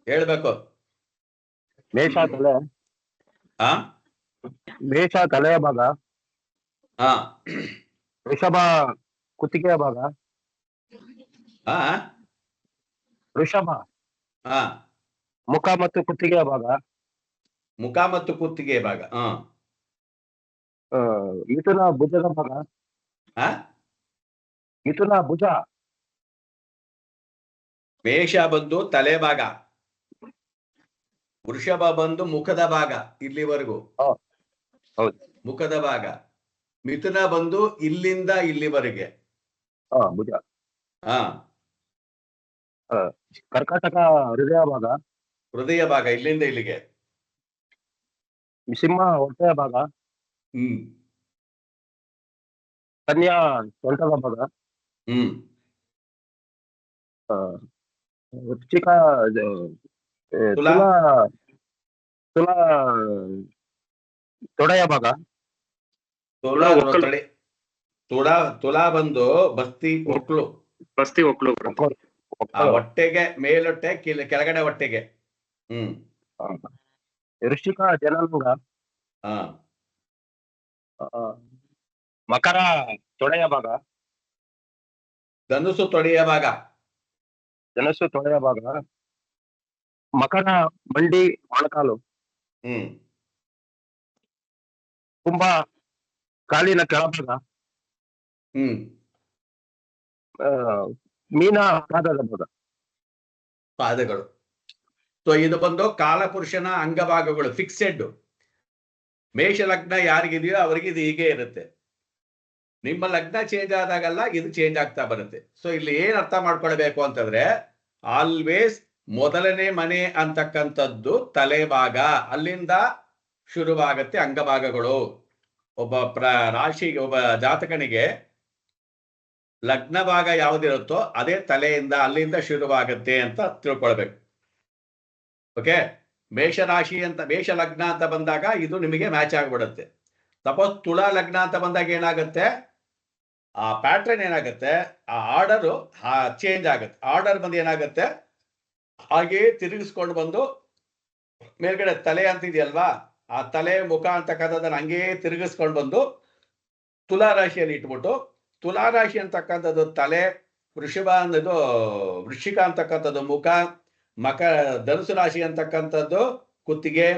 ಹೇಳ್ಬೇಕು. ಮೇಷ ತಲೆ, ಹಾ ಮೇಷ ತಲೆಯ ಭಾಗ, ಹಾ ವೃಷಭ ಕುತ್ತಿಗೆಯ ಭಾಗ, ಹಾ ವೃಷಭ ಹಾ ಮುಖ ಮತ್ತು ಕುತ್ತಿಗೆಯ ಭಾಗ, ಮುಖ ಮತ್ತು ಕುತ್ತಿಗೆ ಭಾಗ. ಹಾ ಆ, ಮಿಥುನ ಭುಜದ ಭಾಗ, ಹಾ ಮಿಥುನ ಭುಜ, ಮೇಷ ಬಂದು ತಲೆ ಭಾಗ, ವೃಷಭ ಬಂದು ಮುಖದ ಭಾಗ, ಇಲ್ಲಿವರೆಗೂ ಆ, ಹೌದು, ಮುಖದ ಭಾಗ. ಮಿಥುನ ಬಂದು ಇಲ್ಲಿಂದ ಇಲ್ಲಿವರೆಗೆ. ಭುಜ. ಹಾ ಆ, ಕರ್ಕಾಟಕ ಹೃದಯ ಭಾಗ, ಹೃದಯ ಭಾಗ ಇಲ್ಲಿಂದ ಇಲ್ಲಿಗೆ. ಸಿಂಹ ಹೊಟ್ಟೆಯ ಭಾಗ, ಹ್ಮ್ ಕನ್ಯಾ ಸೊಂಟದ ಭಾಗ, ಹ್ಮ್ ಆ, ವೃಶ್ಚಿಕ ತುಲಾ ತುಲಾ ತುಲಾ ತೊಡೆಯ ಭಾಗ, ತುಲಾ ಒಕ್ಕಲು, ತಳಿ ತುಲಾ ಬಂದು ಬಸ್ತಿ ಒಕ್ಲು, ಬಸ್ತಿ ಒಕ್ಲು. ಆ ಹೊಟ್ಟೆಗೆ ಮೇಲೊಟ್ಟೆ ಕೆಳಗಡೆ ಹೊಟ್ಟೆಗೆ. ಹ್ಮ್ ವೃಶ್ಚಿಕ ಜನಾಂಗ, ಹಾ ಮಕರ ತೊಡೆಯ ಭಾಗ, ಧನುಸು ತೊಡೆಯ ಭಾಗ, ಧನಸ್ಸು ತೊಡೆಯ ಭಾಗ, ಮಕರ ಮಂಡಿ ಮೊಣಕಾಲು, ಹ್ಮ್ ಕುಂಭ ಕಾಲಿನ ಕೆಳಭಾಗ, ಹ್ಮ್ ಮೀನ ಪಾದದ ಭಾಗ. ಪಾದಗಳು. ಸೊ ಇದು ಬಂದು ಕಾಲಪುರುಷನ ಅಂಗಭಾಗಗಳು ಫಿಕ್ಸೆಡ್. ಮೇಷ ಲಗ್ನ ಯಾರಿಗಿದೆಯೋ ಅವರಿಗೆ ಇದು ಹೀಗೆ ಇರುತ್ತೆ. ನಿಮ್ಮ ಲಗ್ನ ಚೇಂಜ್ ಆದಾಗಲ್ಲ ಇದು ಚೇಂಜ್ ಆಗ್ತಾ ಬರುತ್ತೆ. ಸೊ ಇಲ್ಲಿ ಏನ್ ಅರ್ಥ ಮಾಡ್ಕೊಳ್ಬೇಕು ಅಂತಂದ್ರೆ, ಆಲ್ವೇಸ್ ಮೊದಲನೇ ಮನೆ ಅಂತಕ್ಕಂಥದ್ದು ತಲೆ ಭಾಗ, ಅಲ್ಲಿಂದ ಶುರುವಾಗತ್ತೆ ಅಂಗಭಾಗಗಳು. ಒಬ್ಬ ರಾಶಿಗೆ, ಒಬ್ಬ ಜಾತಕನಿಗೆ ಲಗ್ನ ಭಾಗ ಯಾವುದಿರುತ್ತೋ ಅದೇ ತಲೆಯಿಂದ, ಅಲ್ಲಿಂದ ಶುರುವಾಗತ್ತೆ ಅಂತ ತಿಳ್ಕೊಳ್ಬೇಕು. ಓಕೆ, ಮೇಷರಾಶಿ ಅಂತ, ಮೇಷ ಲಗ್ನ ಅಂತ ಬಂದಾಗ ಇದು ನಿಮಗೆ ಮ್ಯಾಚ್ ಆಗ್ಬಿಡುತ್ತೆ. ಸಪೋಸ್ ತುಳಾ ಲಗ್ನ ಅಂತ ಬಂದಾಗ ಏನಾಗುತ್ತೆ, ಆ ಪ್ಯಾಟ್ರನ್ ಏನಾಗುತ್ತೆ, ಆ ಆರ್ಡರು ಚೇಂಜ್ ಆಗುತ್ತೆ. ಆರ್ಡರ್ ಬಂದು ಏನಾಗುತ್ತೆ, ಹಾಗೆಯೇ ತಿರುಗಿಸ್ಕೊಂಡು ಬಂದು ಮೇಲ್ಗಡೆ ತಲೆ ಅಂತಿದೆಯಲ್ವಾ, ಆ ತಲೆ ಮುಖ ಅಂತಕ್ಕಂಥದ್ದನ್ನು ಹಂಗೆಯೇ ತಿರುಗಿಸ್ಕೊಂಡು ಬಂದು ತುಲಾ ರಾಶಿಯಲ್ಲಿ ಇಟ್ಬಿಟ್ಟು, ತುಲಾ ರಾಶಿ ಅಂತಕ್ಕಂಥದ್ದು ತಲೆ, ವೃಷಭ ಅನ್ನೋದು ವೃಶ್ಚಿಕ ಅಂತಕ್ಕಂಥದ್ದು ಮುಖ, ಧನುಸು ರಾಶಿ ಅಂತಕ್ಕಂಥದ್ದು ಕುತ್ತಿಗೆ,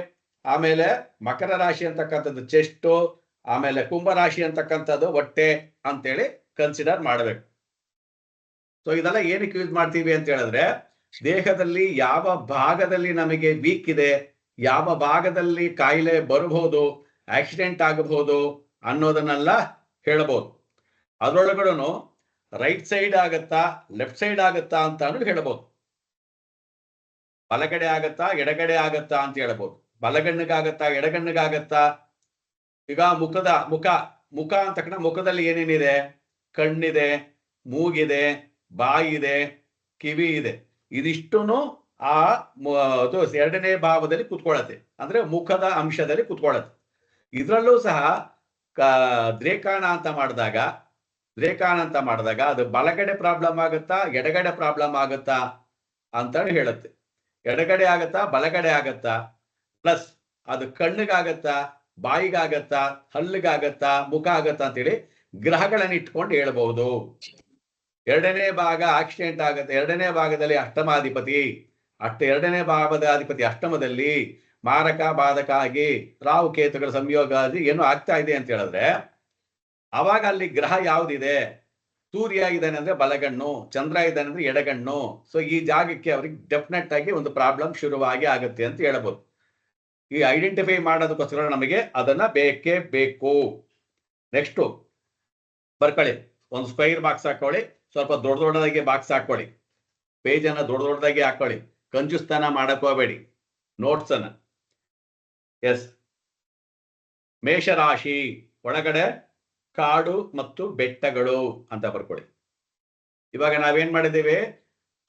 ಆಮೇಲೆ ಮಕರ ರಾಶಿ ಅಂತಕ್ಕಂಥದ್ದು ಚೆಸ್ಟು, ಆಮೇಲೆ ಕುಂಭ ರಾಶಿ ಅಂತಕ್ಕಂಥದ್ದು ಹೊಟ್ಟೆ ಅಂತೇಳಿ ಕನ್ಸಿಡರ್ ಮಾಡಬೇಕು. ಸೊ ಇದೆಲ್ಲ ಏನಕ್ಕೆ ಯೂಸ್ ಮಾಡ್ತೀವಿ ಅಂತ ಹೇಳಿದ್ರೆ, ದೇಹದಲ್ಲಿ ಯಾವ ಭಾಗದಲ್ಲಿ ನಮಗೆ ವೀಕ್ ಇದೆ, ಯಾವ ಭಾಗದಲ್ಲಿ ಕಾಯಿಲೆ ಬರಬಹುದು, ಆಕ್ಸಿಡೆಂಟ್ ಆಗಬಹುದು ಅನ್ನೋದನ್ನೆಲ್ಲ ಹೇಳಬಹುದು. ಅದರೊಳಗಡೆ ರೈಟ್ ಸೈಡ್ ಆಗತ್ತಾ, ಲೆಫ್ಟ್ ಸೈಡ್ ಆಗತ್ತಾ ಅಂತಾನು ಹೇಳ್ಬೋದು. ಬಲಗಡೆ ಆಗತ್ತಾ, ಎಡಗಡೆ ಆಗತ್ತಾ ಅಂತ ಹೇಳ್ಬೋದು. ಬಲಗಣ್ಣಿಗಾಗತ್ತಾ, ಎಡಗಣ್ಣಿಗಾಗತ್ತಾ. ಈಗ ಮುಖ ಅಂತ ಮುಖದಲ್ಲಿ ಏನೇನಿದೆ, ಕಣ್ಣಿದೆ, ಮೂಗಿದೆ, ಬಾಯಿ ಇದೆ, ಕಿವಿ ಇದೆ. ಇದಿಷ್ಟುನು ಅದು ಎರಡನೇ ಭಾವದಲ್ಲಿ ಕುತ್ಕೊಳ್ಳುತ್ತೆ, ಅಂದ್ರೆ ಮುಖದ ಅಂಶದಲ್ಲಿ ಕುತ್ಕೊಳ್ಳುತ್ತೆ. ಇದರಲ್ಲೂ ಸಹ ದ್ರೇಕಾಣ ಅಂತ ಮಾಡಿದಾಗ ಅದು ಬಲಗಡೆ ಪ್ರಾಬ್ಲಮ್ ಆಗುತ್ತಾ, ಎಡಗಡೆ ಪ್ರಾಬ್ಲಮ್ ಆಗುತ್ತಾ ಅಂತ ಹೇಳುತ್ತೆ. ಎಡಗಡೆ ಆಗತ್ತಾ, ಬಲಗಡೆ ಆಗತ್ತಾ, ಪ್ಲಸ್ ಅದು ಕಣ್ಣಿಗಾಗತ್ತಾ, ಬಾಯಿಗಾಗತ್ತಾ, ಹಲ್ಲಿಗಾಗತ್ತಾ, ಮುಖ ಆಗತ್ತಾ ಅಂತೇಳಿ ಗ್ರಹಗಳನ್ನು ಇಟ್ಕೊಂಡು ಹೇಳ್ಬಹುದು. ಎರಡನೇ ಭಾಗ ಆಕ್ಸಿಡೆಂಟ್ ಆಗುತ್ತೆ. ಎರಡನೇ ಭಾಗದಲ್ಲಿ ಅಷ್ಟಮಾಧಿಪತಿ, ಎರಡನೇ ಭಾವದ ಅಧಿಪತಿ ಅಷ್ಟಮದಲ್ಲಿ ಮಾರಕ ಬಾಧಕ ಆಗಿ ರಾಹು ಕೇತುಗಳ ಸಂಯೋಗ ಆಗಿ ಏನು ಆಗ್ತಾ ಇದೆ ಅಂತ ಹೇಳಿದ್ರೆ, ಅವಾಗ ಅಲ್ಲಿ ಗ್ರಹ ಯಾವುದಿದೆ, ಸೂರ್ಯ ಇದ್ದಾನೆ ಅಂದ್ರೆ ಬಲಗಣ್ಣು, ಚಂದ್ರ ಇದ್ದಾನೆ ಅಂದ್ರೆ ಎಡಗಣ್ಣು. ಸೊ ಈ ಜಾಗಕ್ಕೆ ಅವ್ರಿಗೆ ಡೆಫಿನೆಟ್ ಆಗಿ ಒಂದು ಪ್ರಾಬ್ಲಮ್ ಶುರುವಾಗಿ ಆಗುತ್ತೆ ಅಂತ ಹೇಳ್ಬೋದು. ಈ ಐಡೆಂಟಿಫೈ ಮಾಡೋದಕ್ಕೋಸ್ಕರ ನಮಗೆ ಅದನ್ನ ಬೇಕೇ ಬೇಕು. ನೆಕ್ಸ್ಟ್ ಬರ್ಕೊಳ್ಳಿ, ಒಂದು ಸ್ಕ್ವೈರ್ ಬಾಕ್ಸ್ ಹಾಕೊಳ್ಳಿ, ಸ್ವಲ್ಪ ದೊಡ್ಡದಾಗಿ ಬಾಕ್ಸ್ ಹಾಕೊಳ್ಳಿ, ಪೇಜ್ ಅನ್ನ ದೊಡ್ಡದಾಗಿ ಹಾಕೊಳ್ಳಿ, ಕಂಜುಸ್ತನ ಮಾಡಕ್ ಹೋಗಬೇಡಿ ನೋಟ್ಸ್ ಅನ್ನ. ಎಸ್, ಮೇಷರಾಶಿ ಒಳಗಡೆ ಕಾಡು ಮತ್ತು ಬೆಟ್ಟಗಳು ಅಂತ ಬರ್ಕೊಳ್ಳಿ. ಇವಾಗ ನಾವೇನ್ ಮಾಡಿದ್ದೀವಿ,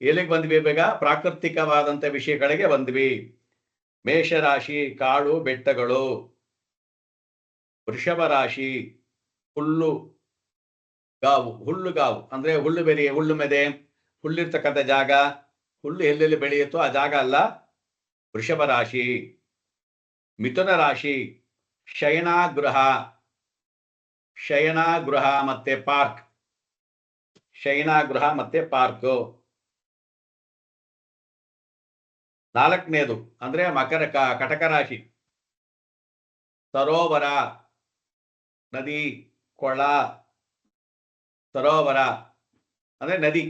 ಎಲ್ಲಿಗೆ ಬಂದ್ವಿ, ಬೇಗ ಪ್ರಾಕೃತಿಕವಾದಂತ ವಿಷಯಗಳಿಗೆ ಬಂದ್ವಿ. ಮೇಷರಾಶಿ ಕಾಡು ಬೆಟ್ಟಗಳು, ವೃಷಭ ರಾಶಿ ಹುಲ್ಲುಗಾವು ಅಂದ್ರೆ ಹುಲ್ಲು ಮೆದೆ, ಹುಲ್ಲಿರ್ತಕ್ಕಂಥ ಜಾಗ, ಹುಲ್ಲು ಎಲ್ಲೆಲ್ಲಿ ಬೆಳೆಯುತ್ತೋ ಆ ಜಾಗ ಅಲ್ಲ, ವೃಷಭ ರಾಶಿ, ಮಿಥುನ ರಾಶಿ, ಶಯನಾಗೃಹ, ಶಯನಾಗೃಹ ಮತ್ತೆ ಪಾರ್ಕ್, ಶಯನಾಗೃಹ ಮತ್ತೆ ಪಾರ್ಕ್. ನಾಲ್ಕನೇದು ಅಂದ್ರೆ ಕಟಕ ರಾಶಿ, ಸರೋವರ, ನದಿ, ಕೊಳ, ಸರೋವರ ಅಂದ್ರೆ ನದಿ.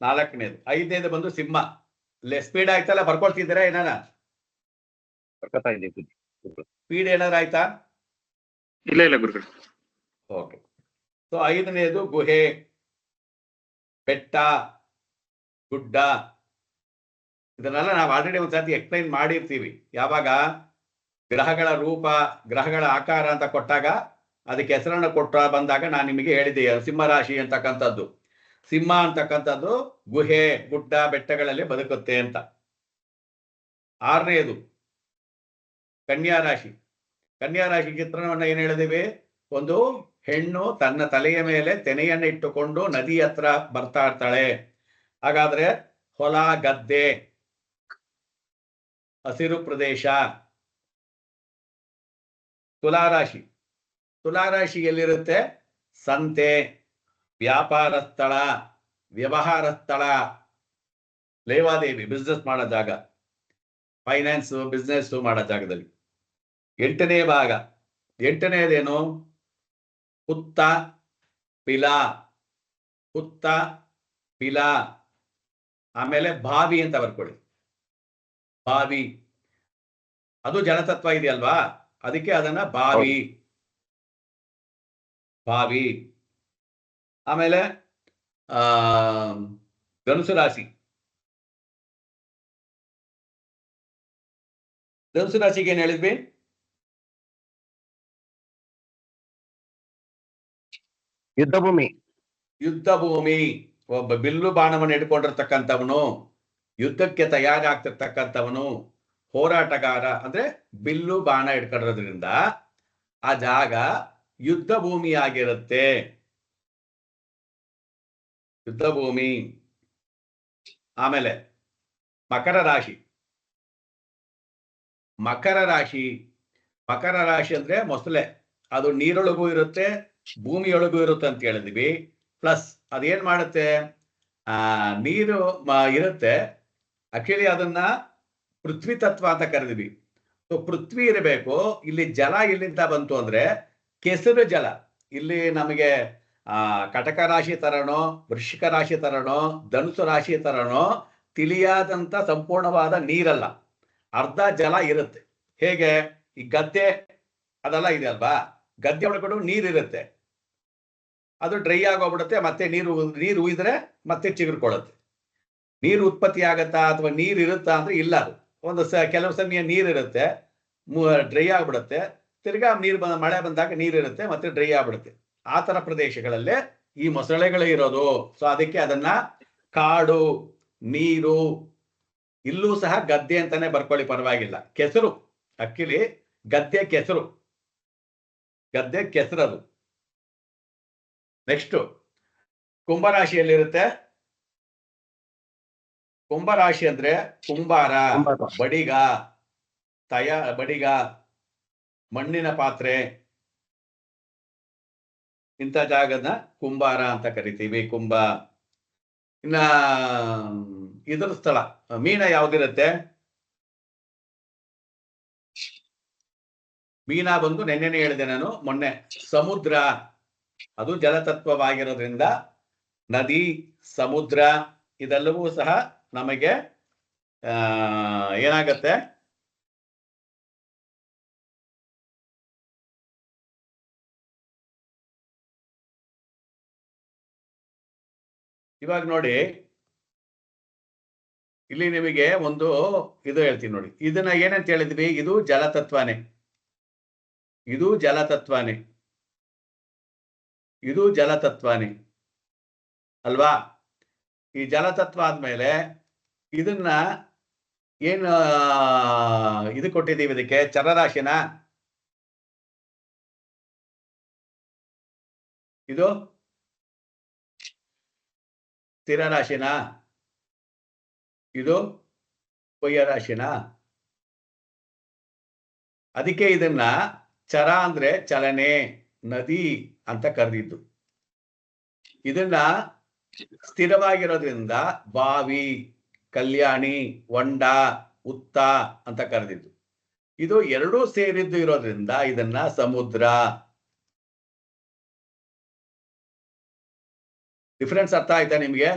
ನಾಲ್ಕನೇದು. ಐದನೇದು ಬಂದು ಸಿಂಹ. ಸ್ಪೀಡ್ ಆಯ್ತಲ್ಲ, ಬರ್ಕೊಳ್ತಿದ್ದೀರಾ ಏನಾರ? ಬರ್ಕೊತಾ ಇದ್ದೀವಿ. ಸ್ಪೀಡ್ ಏನಾದ್ರು ಆಯ್ತಾ? ಇಲ್ಲ ಗುರುಗಳು. ಓಕೆ. ಸೊ ಐದನೇದು ಗುಹೆ, ಬೆಟ್ಟ, ಗುಡ್ಡ. ಇದನ್ನೆಲ್ಲ ನಾವು ಆಲ್ರೆಡಿ ಒಂದ್ಸತಿ ಎಕ್ಸ್ಪ್ಲೈನ್ ಮಾಡಿರ್ತೀವಿ. ಯಾವಾಗ ಗ್ರಹಗಳ ರೂಪ, ಗ್ರಹಗಳ ಆಕಾರ ಅಂತ ಕೊಟ್ಟಾಗ ಅದಕ್ಕೆ ಹೆಸರನ್ನು ಬಂದಾಗ ನಾನು ನಿಮಗೆ ಹೇಳಿದೆ ಸಿಂಹರಾಶಿ ಅಂತಕ್ಕಂಥದ್ದು. ಸಿಂಹ ಅಂತಕ್ಕಂಥದ್ದು ಗುಹೆ, ಗುಡ್ಡ, ಬೆಟ್ಟಗಳಲ್ಲಿ ಬದುಕುತ್ತೆ ಅಂತ. ಆರನೇದು ಕನ್ಯಾ ರಾಶಿ. ಕನ್ಯಾ ರಾಶಿ ಚಿತ್ರಣವನ್ನ ಏನ್ ಹೇಳಿದೀವಿ? ಒಂದು ಹೆಣ್ಣು ತನ್ನ ತಲೆಯ ಮೇಲೆ ತೆನೆಯನ್ನು ಇಟ್ಟುಕೊಂಡು ನದಿ ಹತ್ರ ಬರ್ತಾ ಇರ್ತಾಳೆ. ಹಾಗಾದ್ರೆ ಹೊಲ, ಗದ್ದೆ, ಹಸಿರು ಪ್ರದೇಶ. ತುಲಾರಾಶಿ. ತುಲಾರಾಶಿ ಎಲ್ಲಿರುತ್ತೆ? ಸಂತೆ, ವ್ಯಾಪಾರ ಸ್ಥಳ, ವ್ಯವಹಾರ ಸ್ಥಳ, ಲೇವಾದೇವಿ, ಬಿಸ್ನೆಸ್ ಮಾಡೋ ಜಾಗ, ಫೈನಾನ್ಸ್ ಬಿಸ್ನೆಸ್ ಮಾಡೋ ಜಾಗದಲ್ಲಿ. ಎಂಟನೇ ಭಾಗ, ಎಂಟನೇದೇನು? ಹುತ್ತ, ಪಿಲ, ಹುತ್ತ, ಪಿಲ. ಆಮೇಲೆ ಬಾವಿ ಅಂತ ಬರ್ಕೊಳ್ಳಿ. ಬಾವಿ ಅದು ಜಲತತ್ವ ಇದೆಯಲ್ವಾ, ಅದಕ್ಕೆ ಅದನ್ನ ಬಾವಿ, ಬಾವಿ. ಆಮೇಲೆ ಧನುಸು ರಾಶಿ. ಧನುಸು ರಾಶಿಗೆ ಏನ್ ಹೇಳಿದ್ವಿ? ಯುದ್ಧ ಭೂಮಿ. ಯುದ್ಧ ಭೂಮಿ. ಒಬ್ಬ ಬಿಲ್ಲು ಬಾಣವನ್ನು ಹಿಡ್ಕೊಂಡಿರ್ತಕ್ಕಂಥವನು, ಯುದ್ಧಕ್ಕೆ ತಯಾರಾಗ್ತಿರ್ತಕ್ಕಂಥವನು, ಹೋರಾಟಗಾರ. ಅಂದ್ರೆ ಬಿಲ್ಲು ಬಾಣ ಹಿಡ್ಕೊಂಡಿರೋದ್ರಿಂದ ಆ ಜಾಗ ಯುದ್ಧ ಭೂಮಿ ಆಗಿರುತ್ತೆ. ಯುದ್ಧ ಭೂಮಿ. ಆಮೇಲೆ ಮಕರ ರಾಶಿ. ಮಕರ ರಾಶಿ, ಮಕರ ರಾಶಿ ಅಂದ್ರೆ ಮೊಸಳೆ. ಅದು ನೀರೊಳಗೂ ಇರುತ್ತೆ, ಭೂಮಿಯೊಳಗೂ ಇರುತ್ತೆ ಅಂತ ಹೇಳಿದ್ವಿ. ಪ್ಲಸ್ ಅದೇನ್ ಮಾಡುತ್ತೆ? ನೀರು ಇರುತ್ತೆ. ಆಕ್ಚುಲಿ ಅದನ್ನ ಪೃಥ್ವಿ ತತ್ವ ಅಂತ ಕರೆದ್ವಿ. ಸೊ ಪೃಥ್ವಿ ಇರಬೇಕು. ಇಲ್ಲಿ ಜಲ ಎಲ್ಲಿಂದ ಬಂತು ಅಂದ್ರೆ ಕೆಸರು ಜಲ. ಇಲ್ಲಿ ನಮಗೆ ಕಟಕ ರಾಶಿ ತರನೋ, ವೃಶ್ಚಿಕ ರಾಶಿ ತರನೋ, ಧನುಸು ರಾಶಿ ತರನೋ ತಿಳಿಯಾದಂತ ಸಂಪೂರ್ಣವಾದ ನೀರಲ್ಲ, ಅರ್ಧ ಜಲ ಇರುತ್ತೆ. ಹೇಗೆ? ಈ ಗದ್ದೆ ಅದೆಲ್ಲ ಇದೆ ಅಲ್ವಾ, ಗದ್ದೆ ಒಳಗಡೆ ನೀರಿರುತ್ತೆ, ಅದು ಡ್ರೈ ಆಗೋಗ್ಬಿಡುತ್ತೆ. ಮತ್ತೆ ನೀರು ಉಯ್ದ್ರೆ ಮತ್ತೆ ಚಿಗುರ್ಕೊಳ್ಳುತ್ತೆ. ನೀರು ಉತ್ಪತ್ತಿ ಆಗತ್ತಾ ಅಥವಾ ನೀರು ಇರುತ್ತಾ ಅಂದ್ರೆ ಇಲ್ಲ. ಅದು ಕೆಲವು ಸಮಯ ನೀರಿರುತ್ತೆ, ಡ್ರೈ ಆಗ್ಬಿಡುತ್ತೆ. ತಿರ್ಗಾ ನೀರು ಮಳೆ ಬಂದಾಗ ನೀರಿರುತ್ತೆ, ಮತ್ತೆ ಡ್ರೈ ಆಗ್ಬಿಡುತ್ತೆ. ಆ ತರ ಪ್ರದೇಶಗಳಲ್ಲೇ ಈ ಮೊಸಳೆಗಳು ಇರೋದು. ಸೊ ಅದಕ್ಕೆ ಅದನ್ನ ಕಾಡು, ನೀರು, ಇಲ್ಲೂ ಸಹ ಗದ್ದೆ ಅಂತಾನೆ ಬರ್ಕೊಳ್ಳಿ, ಪರವಾಗಿಲ್ಲ. ಕೆಸರು, ಆಕ್ಚುಲಿ ಗದ್ದೆ ಕೆಸರು, ಗದ್ದೆ ಕೆಸರದು. ನೆಕ್ಸ್ಟ್ ಕುಂಭರಾಶಿಯಲ್ಲಿರುತ್ತೆ. ಕುಂಭರಾಶಿ ಅಂದ್ರೆ ಕುಂಬಾರ, ಬಡಿಗ, ಬಡಿಗ, ಮಣ್ಣಿನ ಪಾತ್ರೆ, ಇಂಥ ಜಾಗದ ಕುಂಬಾರ ಅಂತ ಕರಿತೀವಿ. ಕುಂಭ. ಇನ್ನ ಇದರ ಸ್ಥಳ ಮೀನ ಯಾವ್ದಿರುತ್ತೆ? ಮೀನ ಬಂದು ನೆನ್ನೆನೆ ಹೇಳಿದೆ ನಾನು, ಮೊನ್ನೆ. ಸಮುದ್ರ, ಅದು ಜಲತತ್ವವಾಗಿರೋದ್ರಿಂದ ನದಿ, ಸಮುದ್ರ ಇದೆಲ್ಲವೂ ಸಹ ನಮಗೆ ಏನಾಗತ್ತೆ? ಇವಾಗ ನೋಡಿ, ಇಲ್ಲಿ ನಿಮಗೆ ಒಂದು ಇದು ಹೇಳ್ತೀನಿ ನೋಡಿ. ಇದನ್ನ ಏನಂತ ಹೇಳಿದ್ವಿ? ಇದು ಜಲತತ್ವನೇ, ಇದು ಜಲತತ್ವನೇ, ಇದು ಜಲತತ್ವನೇ ಅಲ್ವಾ? ಈ ಜಲತತ್ವ ಆದ್ಮೇಲೆ ಇದನ್ನ ಏನು ಇದು ಕೊಟ್ಟಿದ್ದೀವಿ ಇದಕ್ಕೆ? ಚರರಾಶಿನ. ಇದು ಸ್ಥಿರ ರಾಶಿನ. ಇದು ಕೊಯ್ಯ ರಾಶಿನ. ಅದಕ್ಕೆ ಇದನ್ನ ಚರ ಅಂದ್ರೆ ಚಲನೆ, ನದಿ ಅಂತ ಕರೆದಿದ್ದು. ಇದನ್ನ ಸ್ಥಿರವಾಗಿರೋದ್ರಿಂದ ಬಾವಿ, ಕಲ್ಯಾಣಿ, ಹೊಂಡ, ಉತ್ತ ಅಂತ ಕರೆದಿದ್ದು. ಇದು ಎರಡೂ ಸೇರಿದ್ದು ಇರೋದ್ರಿಂದ ಇದನ್ನ ಸಮುದ್ರ. ಡಿಫರೆನ್ಸ್ ಅರ್ಥ ಆಯ್ತಾ ನಿಮ್ಗೆ?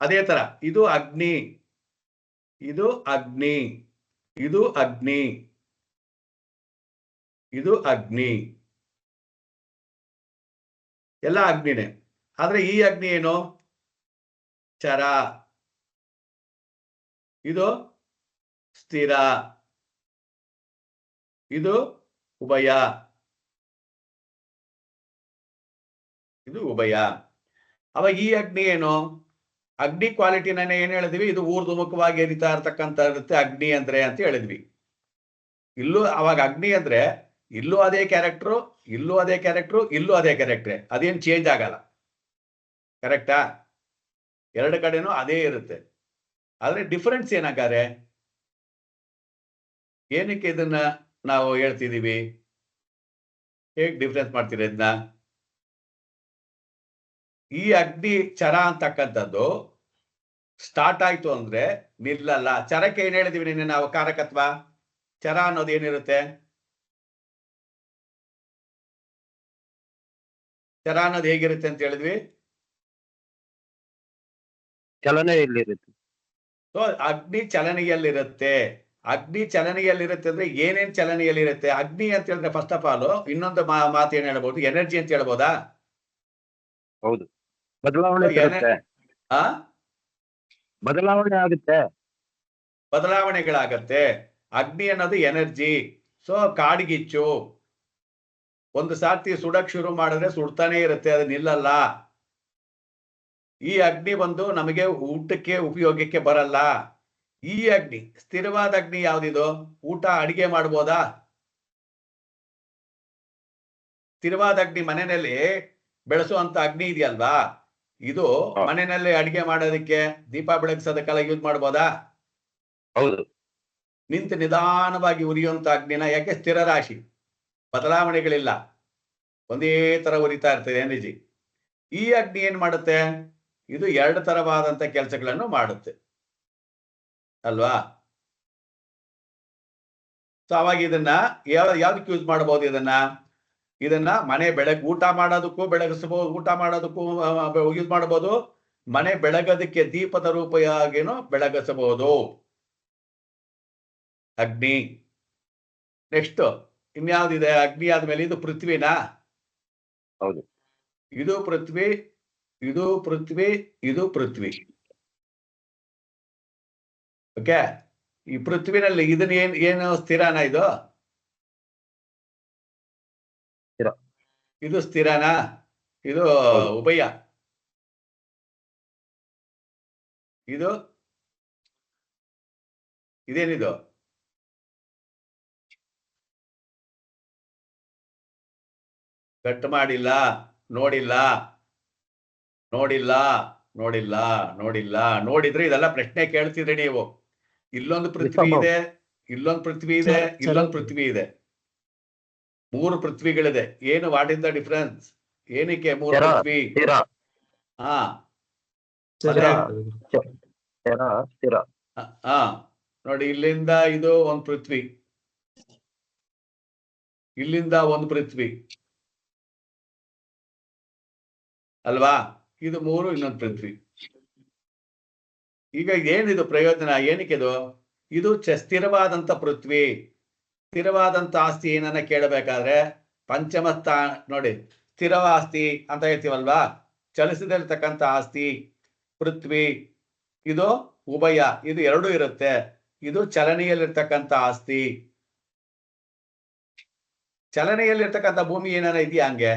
ಅದೇ ತರ ಇದು ಅಗ್ನಿ, ಇದು ಅಗ್ನಿ, ಇದು ಅಗ್ನಿ, ಇದು ಅಗ್ನಿ, ಎಲ್ಲ ಅಗ್ನಿನೇ. ಆದ್ರೆ ಈ ಅಗ್ನಿ ಏನು? ಚರ. ಇದು ಸ್ಥಿರ, ಇದು ಉಭಯ, ಇದು ಉಭಯ. ಅವಾಗ ಈ ಅಗ್ನಿ ಏನು? ಅಗ್ನಿ ಕ್ವಾಲಿಟಿನ ಏನ್ ಹೇಳಿದ್ವಿ? ಇದು ಊರ್ಧ್ವಮುಖವಾಗಿ ಎರಿತಾ ಇರ್ತಕ್ಕಂಥ ಇರುತ್ತೆ ಅಗ್ನಿ ಅಂದ್ರೆ ಅಂತ ಹೇಳಿದ್ವಿ. ಇಲ್ಲೂ ಅವಾಗ ಅಗ್ನಿ ಅಂದ್ರೆ ಇಲ್ಲೂ ಅದೇ ಕ್ಯಾರೆಕ್ಟ್ರು, ಇಲ್ಲೂ ಅದೇ ಕ್ಯಾರೆಕ್ಟ್ರು, ಇಲ್ಲೂ ಅದೇ ಕ್ಯಾರೆಕ್ಟ್ರೆ, ಅದೇನು ಚೇಂಜ್ ಆಗಲ್ಲ. ಕರೆಕ್ಟಾ? ಎರಡು ಕಡೆನೂ ಅದೇ ಇರುತ್ತೆ. ಆದ್ರೆ ಡಿಫರೆನ್ಸ್ ಏನಾಗಾರೆ? ಏನಕ್ಕೆ ಇದನ್ನ ನಾವು ಹೇಳ್ತಿದೀವಿ? ಹೇಗ್ ಡಿಫರೆನ್ಸ್ ಮಾಡ್ತೀರಿ ಇದನ್ನ? ಈ ಅಗ್ನಿ ಚರ ಅಂತಕ್ಕಂಥದ್ದು ಸ್ಟಾರ್ಟ್ ಆಯ್ತು ಅಂದ್ರೆ ನಿಲ್ಲಲ್ಲ. ಚರಕ್ಕೆ ಏನ್ ಹೇಳಿದೀವಿ ನಿನ್ನೆ ನಾವು? ಕಾರಕತ್ವ. ಚರ ಅನ್ನೋದು ಏನಿರುತ್ತೆ? ಚರ ಅನ್ನೋದು ಹೇಗಿರುತ್ತೆ ಅಂತ ಹೇಳಿದ್ವಿ? ಚಲನೆಯಲ್ಲಿರುತ್ತೆ. ಸೊ ಅಗ್ನಿ ಚಲನೆಯಲ್ಲಿರುತ್ತೆ. ಅಗ್ನಿ ಚಲನೆಯಲ್ಲಿರುತ್ತೆ ಅಂದ್ರೆ ಏನೇನ್ ಚಲನೆಯಲ್ಲಿರುತ್ತೆ? ಅಗ್ನಿ ಅಂತ ಹೇಳಿದ್ರೆ ಫಸ್ಟ್ ಆಫ್ ಆಲ್ ಇನ್ನೊಂದು ಮಾತು ಏನ್ ಹೇಳ್ಬೋದು? ಎನರ್ಜಿ ಅಂತ ಹೇಳ್ಬೋದಾ? ಹೌದು, ಬದಲಾವಣೆ ಇರುತ್ತೆ. ಆ ಬದಲಾವಣೆ ಆಗುತ್ತೆ. ಬದಲಾವಣೆಗಳಾಗತ್ತೆ. ಅಗ್ನಿ ಅನ್ನೋದು ಎನರ್ಜಿ. ಸೊ ಕಾಡ್ಗಿಚ್ಚು ಒಂದು ಸಾರ್ತಿ ಸುಡಕ್ ಶುರು ಮಾಡಿದ್ರೆ ಸುಡ್ತಾನೆ ಇರುತ್ತೆ, ಅದು ನಿಲ್ಲಲ್ಲ. ಈ ಅಗ್ನಿ ಬಂದು ನಮಗೆ ಊಟಕ್ಕೆ ಉಪಯೋಗಕ್ಕೆ ಬರಲ್ಲ. ಈ ಅಗ್ನಿ ಸ್ಥಿರವಾದ ಅಗ್ನಿ ಯಾವ್ದಿದು? ಊಟ ಅಡಿಗೆ ಮಾಡ್ಬೋದಾ? ಸ್ಥಿರವಾದ ಅಗ್ನಿ ಮನೆಯಲ್ಲಿ ಬೆಳೆಸುವಂತ ಅಗ್ನಿ ಇದೆಯಲ್ವಾ, ಇದು ಮನೆಯಲ್ಲಿ ಅಡಿಗೆ ಮಾಡೋದಕ್ಕೆ, ದೀಪ ಬೆಳಗ್ಸೋದಕ್ಕೆಲ್ಲ ಯೂಸ್ ಮಾಡ್ಬೋದಾ? ಹೌದು. ನಿಂತು ನಿಧಾನವಾಗಿ ಉರಿಯುವಂತ ಅಗ್ನಿನ. ಯಾಕೆ? ಸ್ಥಿರ ರಾಶಿ, ಬದಲಾವಣೆಗಳಿಲ್ಲ, ಒಂದೇ ತರ ಉರಿತಾ ಇರ್ತದೆ ಎನರ್ಜಿ. ಈ ಅಗ್ನಿ ಏನ್ ಮಾಡುತ್ತೆ? ಇದು ಎರಡು ತರವಾದಂತ ಕೆಲಸಗಳನ್ನು ಮಾಡುತ್ತೆ ಅಲ್ವಾ? ಸೊ ಅವಾಗ ಇದನ್ನ ಯಾವ್ದಕ್ಕೆ ಯೂಸ್ ಮಾಡಬಹುದು? ಇದನ್ನ ಮನೆ ಊಟ ಮಾಡೋದಕ್ಕೂ ಬೆಳಗಿಸಬಹುದು, ಊಟ ಮಾಡೋದಕ್ಕೂ ಯೂಸ್ ಮಾಡಬಹುದು. ಮನೆ ಬೆಳಗೋದಕ್ಕೆ ದೀಪದ ರೂಪವಾಗಿನೂ ಬೆಳಗಿಸಬಹುದು ಅಗ್ನಿ. ನೆಕ್ಸ್ಟ್ ಇನ್ಯಾವ್ದಿದೆ? ಅಗ್ನಿ ಆದ್ಮೇಲೆ ಇದು ಪೃಥ್ವಿನಾ? ಹೌದು. ಇದು ಪೃಥ್ವಿ, ಇದು ಪೃಥ್ವಿ, ಇದು ಪೃಥ್ವಿ. ಓಕೆ. ಈ ಪೃಥ್ವಿನಲ್ಲಿ ಇದನ್ನ ಏನು ಸ್ಥಿರನಾ? ಇದು ಸ್ಥಿರ. ಇದು ಸ್ಥಿರನಾ? ಇದು ಉಭಯ. ಇದು ಇದೇನಿದು? ಕಟ್ ಮಾಡಿಲ್ಲ, ನೋಡಿಲ್ಲ, ನೋಡಿಲ್ಲ, ನೋಡಿಲ್ಲ, ನೋಡಿಲ್ಲ. ನೋಡಿದ್ರೆ ಇದೆಲ್ಲ ಪ್ರಶ್ನೆ ಕೇಳ್ತಿದ್ರಿ ನೀವು. ಇಲ್ಲೊಂದು ಪೃಥ್ವಿ ಇದೆ, ಇಲ್ಲೊಂದು ಪೃಥ್ವಿ ಇದೆ, ಇಲ್ಲೊಂದು ಪೃಥ್ವಿ ಇದೆ. 3 ಪೃಥ್ವಿಗಳಿದೆ. ಏನು? What is the difference? ಏನಕ್ಕೆ 3 ಪೃಥ್ವಿ? ಹಾ ಹಾ ನೋಡಿ, ಇಲ್ಲಿಂದ ಇದು ಒಂದು ಪೃಥ್ವಿ, ಇಲ್ಲಿಂದ ಒಂದು ಪೃಥ್ವಿ ಅಲ್ವಾ? ಇದು 3, ಇನ್ನೊಂದು ಪೃಥ್ವಿ. ಈಗ ಏನಿದು ಪ್ರಯೋಜನ? ಏನಕ್ಕಿದು? ಇದು ಸ್ಥಿರವಾದಂತ ಪೃಥ್ವಿ. ಸ್ಥಿರವಾದಂತ ಆಸ್ತಿ ಏನನ್ನ ಕೇಳಬೇಕಾದ್ರೆ ಪಂಚಮ ಸ್ಥಾನ ನೋಡಿ, ಸ್ಥಿರ ಆಸ್ತಿ ಅಂತ ಹೇಳ್ತೀವಲ್ವಾ, ಚಲಿಸದಿರ್ತಕ್ಕಂಥ ಆಸ್ತಿ ಪೃಥ್ವಿ. ಇದು ಉಭಯ, ಇದು ಎರಡೂ ಇರುತ್ತೆ. ಇದು ಚಲನೆಯಲ್ಲಿರ್ತಕ್ಕಂಥ ಆಸ್ತಿ. ಚಲನೆಯಲ್ಲಿರ್ತಕ್ಕಂಥ ಭೂಮಿ ಏನಾರ ಇದೆಯಾ ಹಂಗೆ?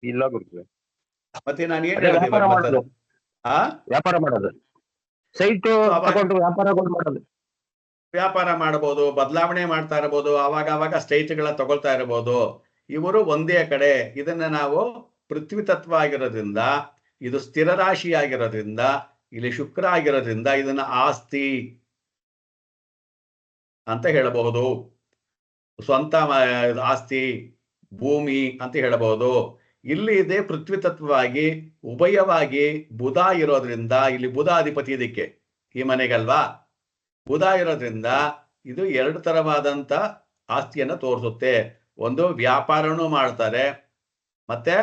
ಇಲ್ಲ ಗುರುಗಳೇ. ಮತ್ತೆ ನಾನು ಏನ್ ವ್ಯಾಪಾರ ಮಾಡೋದು, ವ್ಯಾಪಾರ ಮಾಡೋದು, ಸೈಟ್ ತಗೊಂಡು ವ್ಯಾಪಾರಗಳು ಮಾಡೋದು. ವ್ಯಾಪಾರ ಮಾಡಬಹುದು, ಬದಲಾವಣೆ ಮಾಡ್ತಾ ಇರಬಹುದು, ಅವಾಗ ಸ್ಟೇಟ್ಗಳ ತಗೊಳ್ತಾ ಇರಬಹುದು. ಇವರು ಒಂದೇ ಕಡೆ. ಇದನ್ನ ನಾವು ಪೃಥ್ವಿ ತತ್ವ ಆಗಿರೋದ್ರಿಂದ ಇದು ಸ್ಥಿರ ರಾಶಿ ಆಗಿರೋದ್ರಿಂದ, ಇಲ್ಲಿ ಶುಕ್ರ ಆಗಿರೋದ್ರಿಂದ ಇದನ್ನ ಆಸ್ತಿ ಅಂತ ಹೇಳಬಹುದು. ಸ್ವಂತ ಆಸ್ತಿ, ಭೂಮಿ ಅಂತ ಹೇಳಬಹುದು. ಇಲ್ಲಿ ಇದೆ ಪೃಥ್ವಿ ತತ್ವವಾಗಿ ಉಭಯವಾಗಿ ಬುಧ ಇರೋದ್ರಿಂದ, ಇಲ್ಲಿ ಬುಧ ಅಧಿಪತಿ ಇದಕ್ಕೆ ಈ ಮನೆಗಲ್ವಾ, ಬುಧ ಇರೋದ್ರಿಂದ ಇದು ಎರಡು ತರವಾದಂತ ಆಸ್ತಿಯನ್ನ ತೋರಿಸುತ್ತೆ. ಒಂದು ವ್ಯಾಪಾರನೂ ಮಾಡ್ತಾರೆ, ಮತ್ತೆ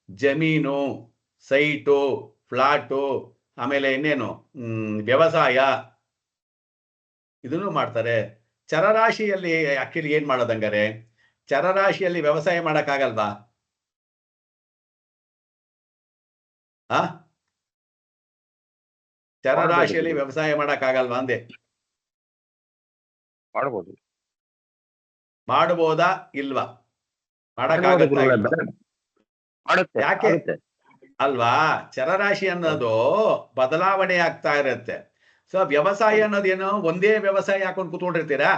ಜಮೀನು, ಸೈಟು, ಫ್ಲಾಟು, ಆಮೇಲೆ ಇನ್ನೇನು ವ್ಯವಸಾಯ ಇದನ್ನು ಮಾಡ್ತಾರೆ. ಚರರಾಶಿಯಲ್ಲಿ ಆಕ್ಚುಲಿ ಏನ್ ಮಾಡೋದಂಗಾರೆ, ಚರರಾಶಿಯಲ್ಲಿ ವ್ಯವಸಾಯ ಮಾಡಕ್ಕಾಗಲ್ವಾ? ಚರರಾಶಿಯಲ್ಲಿ ವ್ಯವಸಾಯ ಮಾಡಕ್ಕಾಗಲ್ವಾ ಅಂದೆ. ಮಾಡ್ಬೋದು. ಮಾಡಬಹುದಾ ಇಲ್ವಾ? ಮಾಡಕ್ಕಾಗತ್ತಾ ಇಲ್ವಾ? ಯಾಕೆ ಅಲ್ವಾ? ಚರರಾಶಿ ಅನ್ನೋದು ಬದಲಾವಣೆ ಆಗ್ತಾ ಇರುತ್ತೆ. ಸೊ ವ್ಯವಸಾಯ ಅನ್ನೋದೇನು ಒಂದೇ ವ್ಯವಸಾಯ ಹಾಕೊಂಡು ಕೂತ್ಕೊಂಡಿರ್ತೀರಾ?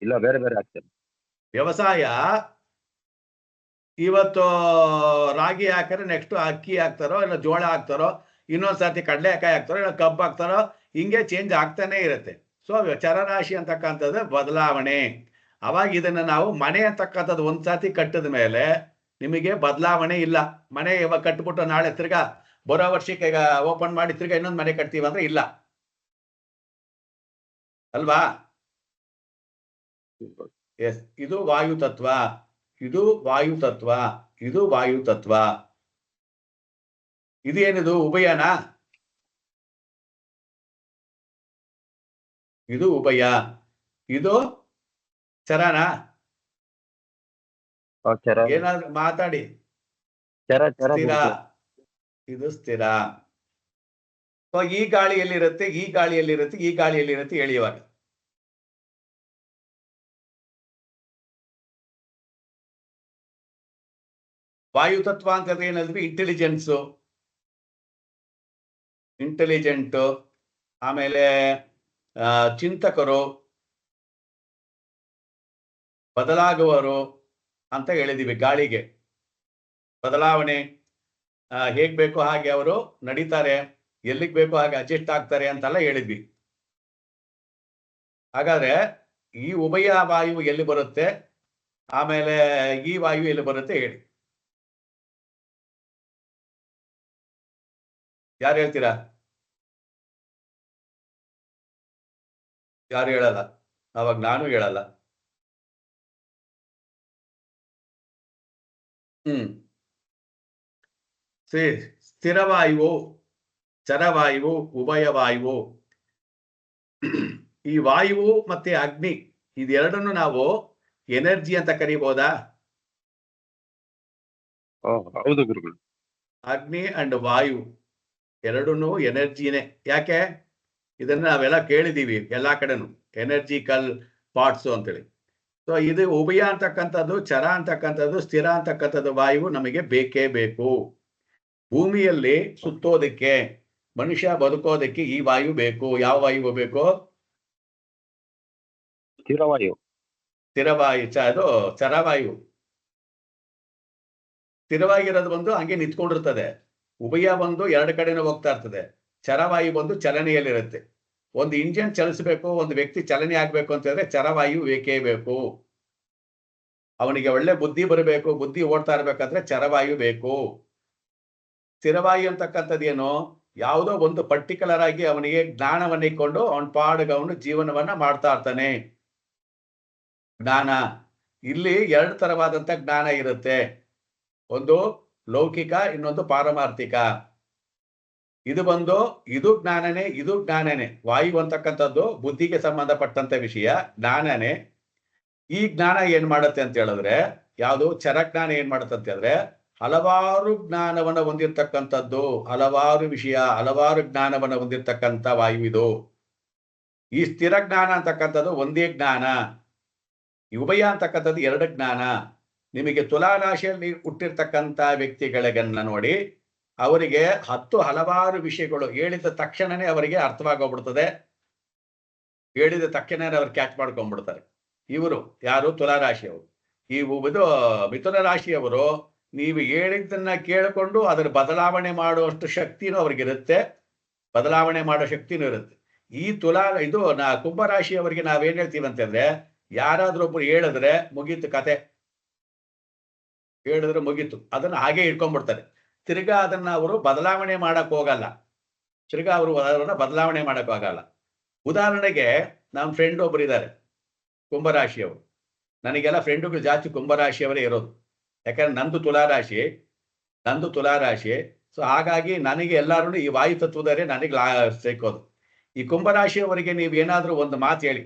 ಇಲ್ಲ, ಬೇರೆ ಬೇರೆ ಆಗ್ತದೆ. ವ್ಯವಸಾಯ ಇವತ್ತು ರಾಗಿ ಹಾಕಿದ್ರೆ ನೆಕ್ಸ್ಟ್ ಅಕ್ಕಿ ಹಾಕ್ತಾರೋ, ಇಲ್ಲ ಜೋಳ ಹಾಕ್ತಾರೋ, ಇನ್ನೊಂದ್ಸರ್ತಿ ಕಡಲೆಕಾಯಿ ಹಾಕ್ತಾರೋ, ಇಲ್ಲ ಕಬ್ಬು ಹಾಕ್ತಾರೋ, ಹಿಂಗೆ ಚೇಂಜ್ ಆಗ್ತಾನೆ ಇರುತ್ತೆ. ಸೊ ಚರರಾಶಿ ಅಂತಕ್ಕಂಥದ್ದು ಬದಲಾವಣೆ. ಅವಾಗ ಇದನ್ನ ನಾವು ಮನೆ ಅಂತಕ್ಕಂಥದ್ದು ಒಂದ್ಸತಿ ಕಟ್ಟಿದ ಮೇಲೆ ನಿಮಗೆ ಬದಲಾವಣೆ ಇಲ್ಲ. ಮನೆ ಇವಾಗ ಕಟ್ಬಿಟ್ಟು ನಾಳೆ ತಿರ್ಗಾ ಬರೋ ವರ್ಷಕ್ಕೆ ಈಗ ಓಪನ್ ಮಾಡಿ ತಿರ್ಗಾ ಇನ್ನೊಂದು ಮನೆ ಕಟ್ತೀವಿ ಅಂದ್ರೆ ಇಲ್ಲ ಅಲ್ವಾ? ಎಸ್, ಇದು ವಾಯು ತತ್ವ, ಇದು ವಾಯು ತತ್ವ, ಇದು ವಾಯು ತತ್ವ. ಇದೇನಿದು ಉಭಯನಾ? ಇದು ಉಭಯ, ಇದು ಚರನಾ? ಏನಾದ್ರು ಮಾತಾಡಿ. ಸ್ಥಿರ, ಇದು ಸ್ಥಿರ. ಈ ಗಾಳಿಯಲ್ಲಿರುತ್ತೆ, ಈ ಗಾಳಿಯಲ್ಲಿರುತ್ತೆ, ಈ ಗಾಳಿಯಲ್ಲಿರುತ್ತೆ, ಹೇಳಿ ಇವಾಗ. ವಾಯುತತ್ವ ಅಂತಂದ್ರೆ ಏನಂದ್ರೆ ಇಂಟೆಲಿಜೆನ್ಸು, ಇಂಟೆಲಿಜೆಂಟು, ಆಮೇಲೆ ಚಿಂತಕರು, ಬದಲಾಗುವರು ಅಂತ ಹೇಳಿದೀವಿ. ಗಾಳಿಗೆ ಬದಲಾವಣೆ ಹೇಗ್ ಬೇಕೋ ಹಾಗೆ ಅವರು ನಡೀತಾರೆ, ಎಲ್ಲಿಗೆ ಬೇಕೋ ಹಾಗೆ ಅಡ್ಜಸ್ಟ್ ಆಗ್ತಾರೆ ಅಂತೆಲ್ಲ ಹೇಳಿದ್ವಿ. ಹಾಗಾದ್ರೆ ಈ ಉಭಯ ವಾಯು ಎಲ್ಲಿ ಬರುತ್ತೆ, ಆಮೇಲೆ ಈ ವಾಯು ಎಲ್ಲಿ ಬರುತ್ತೆ ಹೇಳಿ, ಯಾರು ಹೇಳ್ತೀರಾ? ಯಾರು ಹೇಳಲ್ಲ, ಅವಾಗ ನಾನು ಹೇಳಲ್ಲ. ಸ್ಥಿರವಾಯುವು, ಚರವಾಯುವು, ಉಭಯವಾಯುವು. ಈ ವಾಯುವು ಮತ್ತೆ ಅಗ್ನಿ ಇದೆರಡನ್ನು ನಾವು ಎನರ್ಜಿ ಅಂತ ಕರಿಬಹುದಾ? ಹೌದು ಗುರುಗಳು. ಅಗ್ನಿ ಅಂಡ್ ವಾಯು ಎರಡೂ ಎನರ್ಜಿನೇ. ಯಾಕೆ? ಇದನ್ನ ನಾವೆಲ್ಲ ಕೇಳಿದೀವಿ ಎಲ್ಲಾ ಕಡೆನು, ಎನರ್ಜಿಕಲ್ ಪಾರ್ಟ್ಸ್ ಅಂತೇಳಿ. ಸೊ ಇದು ಉಭಯ ಅಂತಕ್ಕಂಥದ್ದು, ಚರ ಅಂತಕ್ಕಂಥದ್ದು, ಸ್ಥಿರ ಅಂತಕ್ಕಂಥದ್ದು ವಾಯು ನಮಗೆ ಬೇಕೇ ಬೇಕು. ಭೂಮಿಯಲ್ಲಿ ಸುತ್ತೋದಕ್ಕೆ, ಮನುಷ್ಯ ಬದುಕೋದಕ್ಕೆ ಈ ವಾಯು ಬೇಕು. ಯಾವ ವಾಯು ಬೇಕು? ಸ್ಥಿರವಾಯು. ಸ್ಥಿರವಾಯು, ಅದು ಚರವಾಯು. ಸ್ಥಿರವಾಗಿರೋದು ಬಂದು ಹಂಗೆ ನಿಂತ್ಕೊಂಡಿರ್ತದೆ. ಉಭಯ ಬಂದು ಎರಡು ಕಡೆನೂ ಹೋಗ್ತಾ ಇರ್ತದೆ. ಚರವಾಯು ಬಂದು ಚಲನೆಯಲ್ಲಿರುತ್ತೆ. ಒಂದು ಇಂಜಿನ್ ಚಲಿಸಬೇಕು, ಒಂದು ವ್ಯಕ್ತಿ ಚಲನೆ ಆಗ್ಬೇಕು ಅಂತ ಹೇಳಿದ್ರೆ ಚರವಾಯು ಬೇಕೇ ಬೇಕು. ಅವನಿಗೆ ಒಳ್ಳೆ ಬುದ್ಧಿ ಬರಬೇಕು, ಬುದ್ಧಿ ಓಡ್ತಾ ಇರ್ಬೇಕಂದ್ರೆ ಚರವಾಯು ಬೇಕು. ಸ್ಥಿರವಾಯು ಅಂತಕ್ಕಂಥದ್ದು ಏನು? ಯಾವುದೋ ಒಂದು ಪರ್ಟಿಕ್ಯುಲರ್ ಆಗಿ ಅವನಿಗೆ ಜ್ಞಾನವನ್ನ ಇಟ್ಕೊಂಡು ಅವನ ಪಾಡಿಗೆ ಅವನು ಜೀವನವನ್ನ ಮಾಡ್ತಾ ಇರ್ತಾನೆ. ಜ್ಞಾನ ಇಲ್ಲಿ ಎರಡು ತರವಾದಂತ ಜ್ಞಾನ ಇರುತ್ತೆ. ಒಂದು ಲೌಕಿಕ, ಇನ್ನೊಂದು ಪಾರಮಾರ್ಥಿಕ. ಇದು ಬಂದು ಇದು ಜ್ಞಾನನೇ, ಇದು ಜ್ಞಾನನೇ. ವಾಯು ಅಂತಕ್ಕಂಥದ್ದು ಬುದ್ಧಿಗೆ ಸಂಬಂಧಪಟ್ಟಂತ ವಿಷಯ, ಜ್ಞಾನನೇ. ಈ ಜ್ಞಾನ ಏನ್ ಮಾಡುತ್ತೆ ಅಂತ ಹೇಳಿದ್ರೆ, ಯಾವುದು ಚರಜ್ಞಾನ ಏನ್ ಮಾಡುತ್ತೆ ಅಂತ ಹೇಳಿದ್ರೆ, ಹಲವಾರು ಜ್ಞಾನವನ್ನ ಹೊಂದಿರತಕ್ಕಂಥದ್ದು, ಹಲವಾರು ವಿಷಯ, ಹಲವಾರು ಜ್ಞಾನವನ್ನ ಹೊಂದಿರತಕ್ಕಂಥ ವಾಯು ಇದು. ಈ ಸ್ಥಿರ ಜ್ಞಾನ ಅಂತಕ್ಕಂಥದ್ದು ಒಂದೇ ಜ್ಞಾನ. ಈ ಉಭಯ ಅಂತಕ್ಕಂಥದ್ದು ಎರಡು ಜ್ಞಾನ. ನಿಮಗೆ ತುಲಾ ರಾಶಿಯಲ್ಲಿ ಹುಟ್ಟಿರ್ತಕ್ಕಂಥ ವ್ಯಕ್ತಿಗಳಿಗನ್ನ ನೋಡಿ, ಅವರಿಗೆ ಹಲವಾರು ವಿಷಯಗಳು ಹೇಳಿದ ತಕ್ಷಣನೇ ಅವರಿಗೆ ಅರ್ಥವಾಗೋಗ್ಬಿಡ್ತದೆ. ಹೇಳಿದ ತಕ್ಷಣನೇ ಅವ್ರು ಕ್ಯಾಚ್ ಮಾಡ್ಕೊಂಡ್ಬಿಡ್ತಾರೆ. ಇವರು ಯಾರು? ತುಲಾ ರಾಶಿಯವರು. ಇದು ಮಿಥುನ ರಾಶಿಯವರು ನೀವು ಹೇಳಿದ್ದನ್ನ ಕೇಳಿಕೊಂಡು ಅದರ ಬದಲಾವಣೆ ಮಾಡುವಷ್ಟು ಶಕ್ತಿನೂ ಅವ್ರಿಗಿರುತ್ತೆ, ಬದಲಾವಣೆ ಮಾಡೋ ಶಕ್ತಿನೂ ಇರುತ್ತೆ. ಈ ಕುಂಭರಾಶಿಯವರಿಗೆ ನಾವೇನ್ ಹೇಳ್ತೀವಿ ಅಂತಂದ್ರೆ, ಯಾರಾದ್ರೂ ಒಬ್ರು ಹೇಳಿದ್ರೆ ಮುಗೀತು ಕತೆ, ಹೇಳಿದ್ರೆ ಮುಗೀತು, ಅದನ್ನ ಹಾಗೆ ಇಟ್ಕೊಂಡ್ಬಿಡ್ತಾರೆ. ತಿರ್ಗಾ ಅದನ್ನ ಅವರು ಬದಲಾವಣೆ ಮಾಡಕ್ ಹೋಗಲ್ಲ, ತಿರ್ಗಾ ಅವರು ಅದನ್ನ ಬದಲಾವಣೆ ಮಾಡಕ್ ಆಗಲ್ಲ. ಉದಾಹರಣೆಗೆ ನಮ್ಮ ಫ್ರೆಂಡ್ ಒಬ್ರು ಇದ್ದಾರೆ ಕುಂಭರಾಶಿಯವರು. ನನಗೆಲ್ಲ ಫ್ರೆಂಡುಗಳು ಜಾಸ್ತಿ ಕುಂಭರಾಶಿಯವರೇ ಇರೋದು. ಯಾಕಂದ್ರೆ ನಂದು ತುಲಾರಾಶಿ. ಸೊ ಹಾಗಾಗಿ ನನಗೆ ಎಲ್ಲಾರು ಈ ವಾಯು ತತ್ವದವರೇ ನನಗೆ ಸಿಕ್ಕೋದು. ಈ ಕುಂಭರಾಶಿಯವರಿಗೆ ನೀವು ಏನಾದ್ರೂ ಒಂದು ಮಾತು ಹೇಳಿ.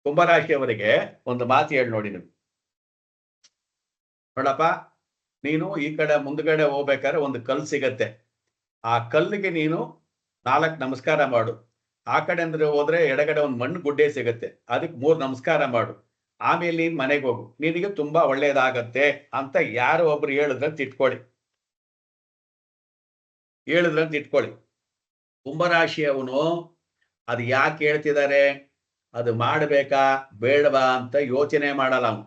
ಕುಂಭರಾಶಿಯವರಿಗೆ ಒಂದು ಮಾತು ಹೇಳಿ ನೋಡಿ ನೀವು. ನೋಡಪ್ಪ, ನೀನು ಈ ಕಡೆ ಮುಂದ್ಗಡೆ ಹೋಗ್ಬೇಕಾದ್ರೆ ಒಂದು ಕಲ್ಲು ಸಿಗತ್ತೆ, ಆ ಕಲ್ಲಿಗೆ ನೀನು 4 ನಮಸ್ಕಾರ ಮಾಡು. ಆ ಕಡೆ ಅಂದ್ರೆ ಹೋದ್ರೆ ಎಡಗಡೆ ಒಂದು ಮಣ್ಣು ಗುಡ್ಡೆ ಸಿಗತ್ತೆ, ಅದಕ್ಕೆ 3 ನಮಸ್ಕಾರ ಮಾಡು. ಆಮೇಲೆ ನೀನ್ ಮನೆಗೆ ಹೋಗು, ನಿನಗೆ ತುಂಬಾ ಒಳ್ಳೇದಾಗತ್ತೆ ಅಂತ ಯಾರೋ ಒಬ್ರು ಹೇಳಿದ್ರಂತ ಇಟ್ಕೊಳ್ಳಿ. ಕುಂಭರಾಶಿಯವನು ಅದು ಯಾಕೆ ಹೇಳ್ತಿದ್ದಾರೆ, ಅದು ಮಾಡಬೇಕಾ ಬೇಡವಾ ಅಂತ ಯೋಚನೆ ಮಾಡಲ್ಲ ಅವನು.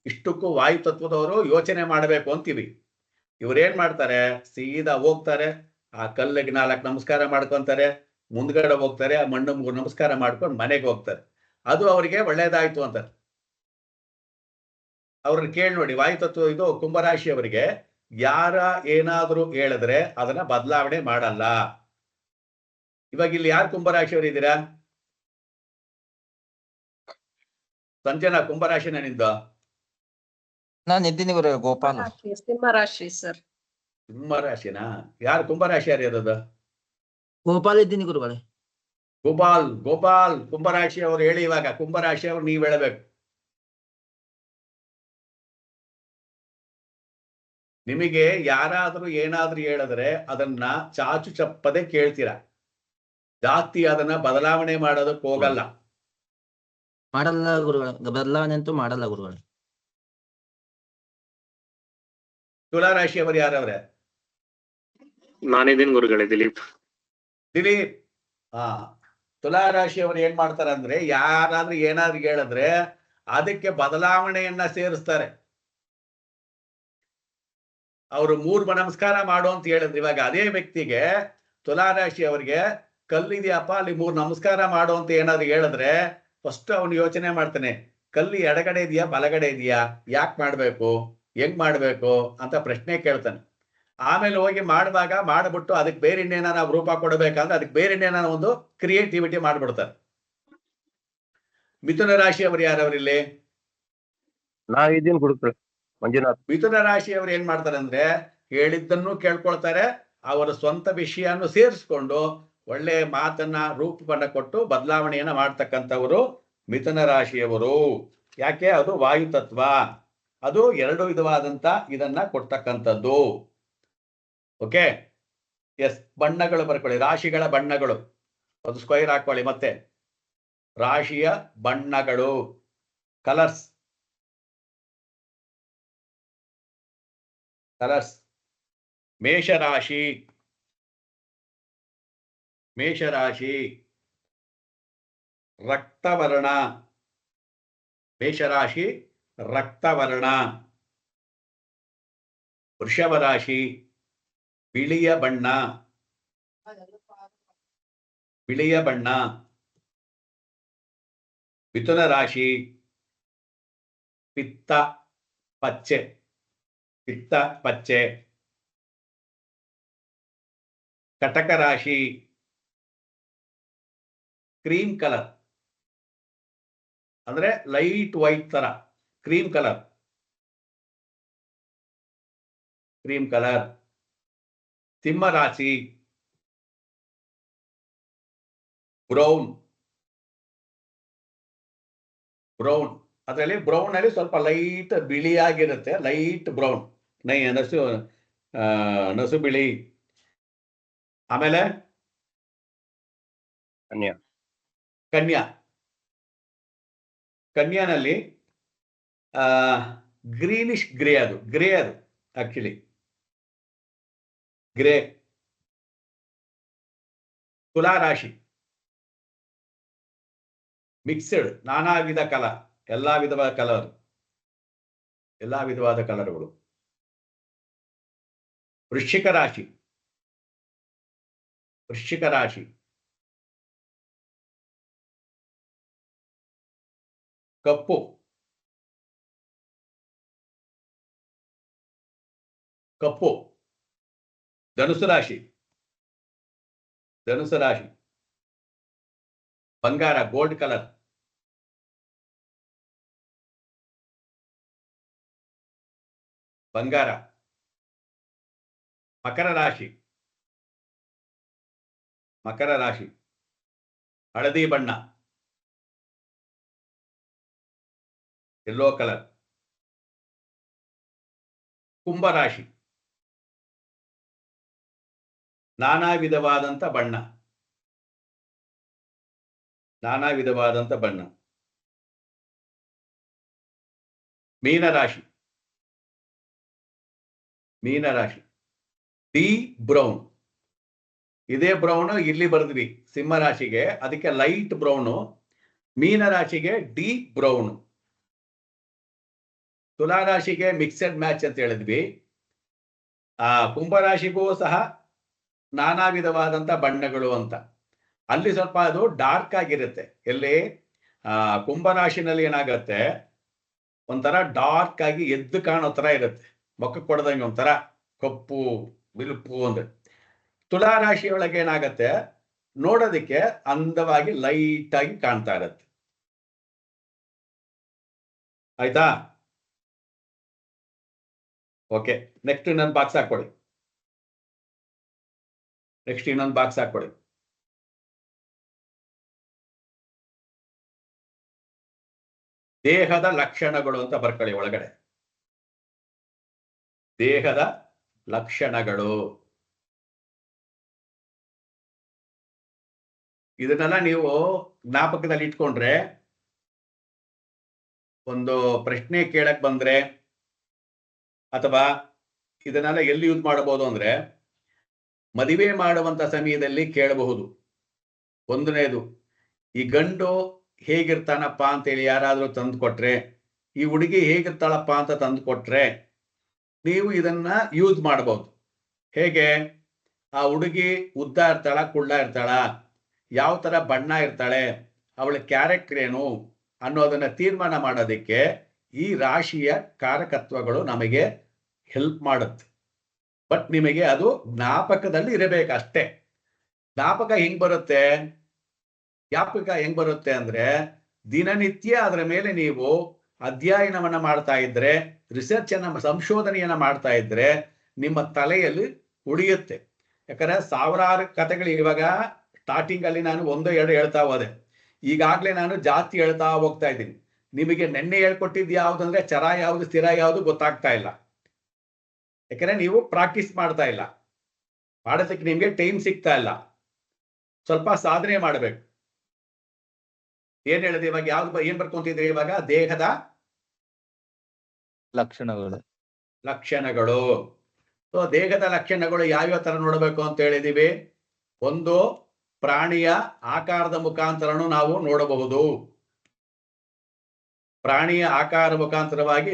ಇಷ್ಟಕ್ಕೂ ವಾಯು ತತ್ವದವರು ಯೋಚನೆ ಮಾಡಬೇಕು ಅಂತೀವಿ. ಇವ್ರೇನ್ ಮಾಡ್ತಾರೆ, ಸೀದಾ ಹೋಗ್ತಾರೆ, ಆ ಕಲ್ಲಿಗೆ 4 ನಮಸ್ಕಾರ ಮಾಡ್ಕೊಂತಾರೆ, ಮುಂದ್ಗಡೆ ಹೋಗ್ತಾರೆ, ಆ ಮಣ್ಣು 3 ನಮಸ್ಕಾರ ಮಾಡ್ಕೊಂಡು ಮನೆಗೆ ಹೋಗ್ತಾರೆ. ಅದು ಅವರಿಗೆ ಒಳ್ಳೇದಾಯ್ತು ಅಂತಾರೆ. ಅವ್ರನ್ನ ಕೇಳಿ ನೋಡಿ, ವಾಯುತತ್ವ ಇದು ಕುಂಭರಾಶಿಯವರಿಗೆ ಯಾರ ಏನಾದ್ರೂ ಹೇಳಿದ್ರೆ ಅದನ್ನ ಬದಲಾವಣೆ ಮಾಡಲ್ಲ. ಇವಾಗ ಇಲ್ಲಿ ಯಾರು ಕುಂಭರಾಶಿಯವರು ಇದ್ದೀರಾ? ಸಂಜನಾ ಕುಂಭರಾಶಿನ ನಿಂದು? ನಾನು ಇದ್ದೀನಿ ಗುರು ಗೋಪಾಲ್. ಸಿಂಹರಾಶಿ ಸರ್. ಸಿಂಹರಾಶಿನಾ? ಯಾರು ಕುಂಭರಾಶಿ ಯಾರು ಇರೋದು? ಗೋಪಾಲ್ ಇದ್ದೀನಿ ಗುರುಗಳೇ. ಗೋಪಾಲ್ ಕುಂಭರಾಶಿ ಅವರು ಹೇಳಿ. ಇವಾಗ ಕುಂಭರಾಶಿ ಅವರು ನೀವು ಹೇಳಬೇಕು. ನಿಮಗೆ ಯಾರಾದ್ರೂ ಏನಾದ್ರೂ ಹೇಳಿದ್ರೆ ಅದನ್ನ ಚಾಚು ಚಪ್ಪದೆ ಕೇಳ್ತೀರಾ, ಜಾಸ್ತಿ ಅದನ್ನ ಬದಲಾವಣೆ ಮಾಡೋದಕ್ಕೆ ಹೋಗಲ್ಲ. ಮಾಡಲ್ಲ ಗುರುಗಳೇ, ಬದಲಾವಣೆ ಅಂತೂ ಮಾಡಲ್ಲ ಗುರುಗಳೇ. ತುಲಾರಾಶಿಯವರು ಯಾರವ್ರೆ? ನಾನಿದ್ದೀನಿ ಗುರುಗಳೇ, ದಿಲೀಪ್. ಹಾ, ತುಲಾರಾಶಿಯವರು ಏನ್ ಮಾಡ್ತಾರೆ ಅಂದ್ರೆ, ಯಾರಾದ್ರೂ ಏನಾದ್ರೂ ಹೇಳಿದ್ರೆ ಅದಕ್ಕೆ ಬದಲಾವಣೆಯನ್ನ ಸೇರಿಸ್ತಾರೆ. ಅವರು 3 ನಮಸ್ಕಾರ ಮಾಡು ಅಂತ ಹೇಳಿದ್ರು. ಇವಾಗ ಅದೇ ವ್ಯಕ್ತಿಗೆ, ತುಲಾರಾಶಿ ಅವರಿಗೆ ಕಲ್ಲಿದೆಯಪ್ಪ ಅಲ್ಲಿ 3 ನಮಸ್ಕಾರ ಮಾಡು ಅಂತ ಏನಾದ್ರು ಹೇಳಿದ್ರೆ ಫಸ್ಟ್ ಅವನು ಯೋಚನೆ ಮಾಡ್ತಾನೆ, ಕಲ್ಲಿ ಎಡಗಡೆ ಇದೆಯಾ ಬಲಗಡೆ ಇದೆಯಾ, ಯಾಕೆ ಮಾಡ್ಬೇಕು, ಹೆಂಗ್ ಮಾಡ್ಬೇಕು ಅಂತ ಪ್ರಶ್ನೆ ಕೇಳ್ತಾನೆ. ಆಮೇಲೆ ಹೋಗಿ ಮಾಡುವಾಗ ಮಾಡ್ಬಿಟ್ಟು ಅದಕ್ಕೆ ಬೇರೆ ಇನ್ನೇನ ನಾವು ರೂಪ ಕೊಡಬೇಕಂದ್ರೆ ಅದಕ್ಕೆ ಬೇರೆ ಇನ್ನೇನ ಒಂದು ಕ್ರಿಯೇಟಿವಿಟಿ ಮಾಡ್ಬಿಡ್ತಾರೆ. ಮಿಥುನ ರಾಶಿಯವರು ಯಾರವರಿಲ್ಲಿ? ನಾವಿದ್ದೀನಿ ಗುರುಗಳೇ, ಮಂಜುನಾಥ್. ಮಿಥುನ ರಾಶಿಯವರು ಏನ್ ಮಾಡ್ತಾರೆ ಅಂದ್ರೆ, ಹೇಳಿದ್ದನ್ನು ಕೇಳ್ಕೊಳ್ತಾರೆ, ಅವರ ಸ್ವಂತ ವಿಷಯವನ್ನು ಸೇರಿಸ್ಕೊಂಡು ಒಳ್ಳೆ ಮಾತನ್ನ ರೂಪವನ್ನ ಕೊಟ್ಟು ಬದಲಾವಣೆಯನ್ನ ಮಾಡ್ತಕ್ಕಂಥವರು ಮಿಥುನ ರಾಶಿಯವರು. ಯಾಕೆ? ಅದು ವಾಯುತತ್ವ, ಅದು 2 ವಿಧವಾದಂತ ಇದನ್ನ ಕೊಡ್ತಕ್ಕಂಥದ್ದು. Okay, yes. ಬಣ್ಣಗಳು ಬರ್ಕೊಳ್ಳಿ, ರಾಶಿಗಳ ಬಣ್ಣಗಳು, ಅದು ಸ್ಕ್ವೈರ್ ಹಾಕೊಳ್ಳಿ. ಮತ್ತೆ ರಾಶಿಯ ಬಣ್ಣಗಳು, ಕಲರ್ಸ್. ಮೇಷರಾಶಿ ರಕ್ತವರ್ಣ. ಮೇಷರಾಶಿ ರಕ್ತವರ್ಣ. ವೃಷಭ ರಾಶಿ ಬಿಳಿಯ ಬಣ್ಣ. ಮಿಥುನ ರಾಶಿ ಪಿತ್ತ ಪಚ್ಚೆ. ಕಟಕ ರಾಶಿ ಕ್ರೀಮ್ ಕಲರ್, ಅಂದ್ರೆ ಲೈಟ್ ವೈಟ್ ತರ ಕ್ರೀಮ್ ಕಲರ್. ಸಿಂಹ ರಾಶಿ ಬ್ರೌನ್. ಅದರಲ್ಲಿ ಬ್ರೌನ್ ಅಲ್ಲಿ ಸ್ವಲ್ಪ ಲೈಟ್ ಬಿಳಿಯಾಗಿರುತ್ತೆ, ಲೈಟ್ ಬ್ರೌನ್, ನಸು ಬಿಳಿ. ಆಮೇಲೆ ಕನ್ಯಾನಲ್ಲಿ ಗ್ರೀನಿಶ್ ಗ್ರೇ, ಅದು ಆಕ್ಚುಲಿ ಗ್ರೇ. ತುಲಾರಾಶಿ ಮಿಕ್ಸ್ಡ್, ನಾನಾ ವಿಧ ಕಲರ್, ಎಲ್ಲಾ ವಿಧವಾದ ಕಲರ್, ಎಲ್ಲಾ ವಿಧವಾದ ಕಲರ್ಗಳು. ವೃಶ್ಚಿಕ ರಾಶಿ, ವೃಶ್ಚಿಕ ರಾಶಿ ಕಪ್ಪು, ಕಪ್ಪು. ಧನುಸು ರಾಶಿ, ಧನುಸು ರಾಶಿ ಬಂಗಾರ, ಗೋಲ್ಡ್ ಕಲರ್. ಬಂಗಾರ. ಮಕರ ರಾಶಿ, ಮಕರ ರಾಶಿ ಹಳದಿ ಬಣ್ಣ, ಯೆಲ್ಲೋ ಕಲರ್. ಕುಂಭರಾಶಿ ನಾನಾ ವಿಧವಾದಂತ ಬಣ್ಣ, ನಾನಾ ವಿಧವಾದಂತ ಬಣ್ಣ. ಮೀನರಾಶಿ, ಮೀನರಾಶಿ ಡೀಪ್ ಬ್ರೌನ್. ಇದೇ ಬ್ರೌನ್ ಇಲ್ಲಿ ಬರೆದ್ವಿ ಸಿಂಹ ರಾಶಿಗೆ, ಅದಕ್ಕೆ ಲೈಟ್ ಬ್ರೌನು. ಮೀನರಾಶಿಗೆ ಡೀಪ್ ಬ್ರೌನ್. ತುಲಾ ರಾಶಿಗೆ ಮಿಕ್ಸೆಡ್ ಮ್ಯಾಚ್ ಅಂತ ಹೇಳಿದ್ವಿ. ಕುಂಭರಾಶಿಗೂ ಸಹ ನಾನಾ ವಿಧವಾದಂತ ಬಣ್ಣಗಳು ಅಂತ. ಅಲ್ಲಿ ಸ್ವಲ್ಪ ಅದು ಡಾರ್ಕ್ ಆಗಿರುತ್ತೆ. ಎಲ್ಲಿ ಕುಂಭರಾಶಿನಲ್ಲಿ ಏನಾಗತ್ತೆ, ಒಂಥರ ಡಾರ್ಕ್ ಆಗಿ ಎದ್ದು ಕಾಣೋ ತರ ಇರುತ್ತೆ, ಮೊಕ್ಕಕ್ಕೆ ಕೊಡದಂಗೆ ಒಂಥರ ಕಪ್ಪು ಬಿಳುಪು ಅಂದ್ರೆ. ತುಲಾ ರಾಶಿಯೊಳಗೆ ಏನಾಗತ್ತೆ, ನೋಡೋದಕ್ಕೆ ಅಂದವಾಗಿ ಲೈಟ್ ಆಗಿ ಕಾಣ್ತಾ ಇರತ್ತೆ. ಆಯ್ತಾ? ಓಕೆ, ನೆಕ್ಸ್ಟ್ ಇನ್ನೊಂದು ಬಾಕ್ಸ್ ಹಾಕೊಳ್ಳಿ. ನೆಕ್ಸ್ಟ್ ಇನ್ನೊಂದು ಬಾಕ್ಸ್ ಹಾಕೊಳ್ಳಿ. ದೇಹದ ಲಕ್ಷಣಗಳು ಅಂತ ಬರ್ಕೊಳ್ಳಿ ಒಳಗಡೆ. ದೇಹದ ಲಕ್ಷಣಗಳು. ಇದನ್ನೆಲ್ಲ ನೀವು ಜ್ಞಾಪಕದಲ್ಲಿ ಇಟ್ಕೊಂಡ್ರೆ, ಒಂದು ಪ್ರಶ್ನೆ ಕೇಳಕ್ ಬಂದ್ರೆ ಅಥವಾ ಇದನ್ನೆಲ್ಲ ಎಲ್ಲಿ ಯೂಸ್ ಮಾಡಬಹುದು ಅಂದ್ರೆ, ಮದುವೆ ಮಾಡುವಂತ ಸಮಯದಲ್ಲಿ ಕೇಳಬಹುದು. ಒಂದನೇದು, ಈ ಗಂಡು ಹೇಗಿರ್ತಾನಪ್ಪ ಅಂತೇಳಿ ಯಾರಾದ್ರೂ ತಂದು ಕೊಟ್ರೆ, ಈ ಹುಡುಗಿ ಹೇಗಿರ್ತಾಳಪ್ಪ ಅಂತ ತಂದು ಕೊಟ್ರೆ ನೀವು ಇದನ್ನ ಯೂಸ್ ಮಾಡಬಹುದು. ಹೇಗೆ? ಆ ಹುಡುಗಿ ಉದ್ದ ಇರ್ತಾಳ, ಕುಳ್ಳ ಇರ್ತಾಳ, ಯಾವ ತರ ಬಣ್ಣ ಇರ್ತಾಳೆ, ಅವಳ ಕ್ಯಾರೆಕ್ಟರ್ ಏನು ಅನ್ನೋದನ್ನ ತೀರ್ಮಾನ ಮಾಡೋದಕ್ಕೆ ಈ ರಾಶಿಯ ಕಾರಕತ್ವಗಳು ನಮಗೆ ಹೆಲ್ಪ್ ಮಾಡುತ್ತೆ. ಬಟ್ ನಿಮಗೆ ಅದು ಜ್ಞಾಪಕದಲ್ಲಿ ಇರಬೇಕಷ್ಟೇ. ಜ್ಞಾಪಕ ಹೆಂಗ್ ಬರುತ್ತೆ? ಜ್ಞಾಪಕ ಹೆಂಗ್ ಬರುತ್ತೆ ಅಂದ್ರೆ, ದಿನನಿತ್ಯ ಅದರ ಮೇಲೆ ನೀವು ಅಧ್ಯಯನವನ್ನ ಮಾಡ್ತಾ ಇದ್ರೆ, ರಿಸರ್ಚ್ ಅನ್ನ, ಸಂಶೋಧನೆಯನ್ನ ಮಾಡ್ತಾ ಇದ್ರೆ ನಿಮ್ಮ ತಲೆಯಲ್ಲಿ ಉಳಿಯುತ್ತೆ. ಯಾಕಂದ್ರೆ ಸಾವಿರಾರು ಕಥೆಗಳು ಇವಾಗ ಸ್ಟಾರ್ಟಿಂಗ್ ಅಲ್ಲಿ ನಾನು 1-2 ಹೇಳ್ತಾ ಹೋದೆ. ಈಗಾಗ್ಲೇ ನಾನು ಜಾಸ್ತಿ ಹೇಳ್ತಾ ಹೋಗ್ತಾ ಇದ್ದೀನಿ. ನಿಮಗೆ ನೆನ್ನೆ ಹೇಳ್ಕೊಟ್ಟಿದ್ದು ಯಾವ್ದಂದ್ರೆ ಚರ ಯಾವುದು ಸ್ಥಿರ ಯಾವುದು ಗೊತ್ತಾಗ್ತಾ ಇಲ್ಲ. ಯಾಕಂದ್ರೆ ನೀವು ಪ್ರಾಕ್ಟೀಸ್ ಮಾಡ್ತಾ ಇಲ್ಲ, ಮಾಡೋದಕ್ಕೆ ನಿಮ್ಗೆ ಟೈಮ್ ಸಿಗ್ತಾ ಇಲ್ಲ. ಸ್ವಲ್ಪ ಸಾಧನೆ ಮಾಡಬೇಕು. ಏನ್ ಹೇಳಿದೆ ಇವಾಗ? ಯಾವ್ದು ಏನ್ ಬರ್ಕೊಂತಿದ್ರಿ ಇವಾಗ? ದೇಹದ ಲಕ್ಷಣಗಳು. ಲಕ್ಷಣಗಳು. ಸೊ ದೇಹದ ಲಕ್ಷಣಗಳು ಯಾವ್ಯಾವ ತರ ನೋಡಬೇಕು ಅಂತ ಹೇಳಿದೀವಿ? ಒಂದು, ಪ್ರಾಣಿಯ ಆಕಾರದ ಮುಖಾಂತರನು ನಾವು ನೋಡಬಹುದು. ಪ್ರಾಣಿಯ ಆಕಾರ ಮುಖಾಂತರವಾಗಿ